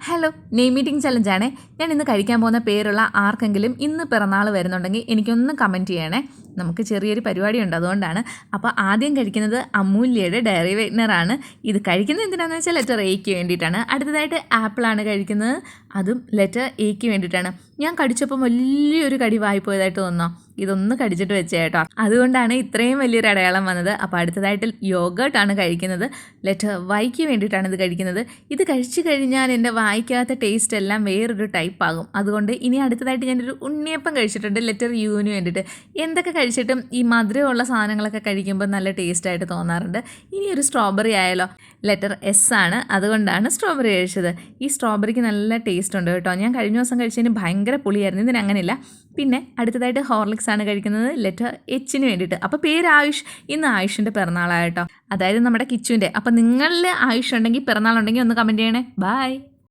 Hello, name meeting ചലഞ്ചാണേ. ഞാൻ ഇന്ന് കഴിക്കാൻ പോകുന്ന പേരുള്ള ആർക്കെങ്കിലും ഇന്ന് പിറന്നാൾ വരുന്നുണ്ടെങ്കിൽ എനിക്കൊന്ന് കമൻറ്റ് ചെയ്യണേ. നമുക്ക് ചെറിയൊരു പരിപാടിയുണ്ട്, അതുകൊണ്ടാണ്. അപ്പോൾ ആദ്യം കഴിക്കുന്നത് അമൂല്യയുടെ ഡയറി വെയ്റ്റ്നറാണ്. ഇത് കഴിക്കുന്നത് എന്തിനാണെന്ന് വെച്ചാൽ ലെറ്റർ എക്ക് വേണ്ടിയിട്ടാണ്. അടുത്തതായിട്ട് ആപ്പിളാണ് കഴിക്കുന്നത്, അതും ലെറ്റർ എക്ക് വേണ്ടിയിട്ടാണ്. ഞാൻ കടിച്ചപ്പോൾ വലിയൊരു കടി വായിപ്പോയതായിട്ട് തോന്നുന്നു. ഇതൊന്ന് കടിച്ചിട്ട് വെച്ചേ കേട്ടോ, അതുകൊണ്ടാണ് ഇത്രയും വലിയൊരു അടയാളം വന്നത്. അപ്പോൾ അടുത്തതായിട്ട് യോഗേർട്ടാണ് കഴിക്കുന്നത്, ലെറ്റർ വൈക്ക് വേണ്ടിയിട്ടാണ് ഇത് കഴിക്കുന്നത്. ഇത് കഴിച്ചു കഴിഞ്ഞാൽ എൻ്റെ വായിക്കാത്ത ടേസ്റ്റ് എല്ലാം വേറൊരു ടൈപ്പ് ആകും. അതുകൊണ്ട് ഇനി അടുത്തതായിട്ട് ഞാനൊരു ഉണ്ണിയപ്പം കഴിച്ചിട്ടുണ്ട്, ലെറ്റർ യുവിന് വേണ്ടിയിട്ട്. എന്തൊക്കെ കഴിച്ചിട്ടും ഈ മധുരമുള്ള സാധനങ്ങളൊക്കെ കഴിക്കുമ്പോൾ നല്ല ടേസ്റ്റായിട്ട് തോന്നാറുണ്ട്. ഇനി ഒരു സ്ട്രോബെറി ആയാലോ, ലെറ്റർ എസ് ആണ്, അതുകൊണ്ടാണ് സ്ട്രോബെറി കഴിച്ചത്. ഈ സ്ട്രോബെറിക്ക് നല്ല ടേസ്റ്റ് ഉണ്ട് കേട്ടോ. ഞാൻ കഴിഞ്ഞ ദിവസം കഴിച്ചതിന് ഭയങ്കര പുളിയായിരുന്നു, ഇതിന് അങ്ങനെയില്ല. പിന്നെ അടുത്തതായിട്ട് ഹോർലിക്സ് ആണ് കഴിക്കുന്നത്, ലെറ്റർ എച്ചിന് വേണ്ടിയിട്ട്. അപ്പോൾ പേര് ആയുഷ്. ഇന്ന് ആയുഷിൻ്റെ പിറന്നാളായിട്ടോ, അതായത് നമ്മുടെ കിച്ചുവിൻ്റെ. അപ്പോൾ നിങ്ങളിൽ ആയുഷ് ഉണ്ടെങ്കിൽ, പിറന്നാളുണ്ടെങ്കിൽ ഒന്ന് കമൻറ്റ് ചെയ്യണേ. ബൈ.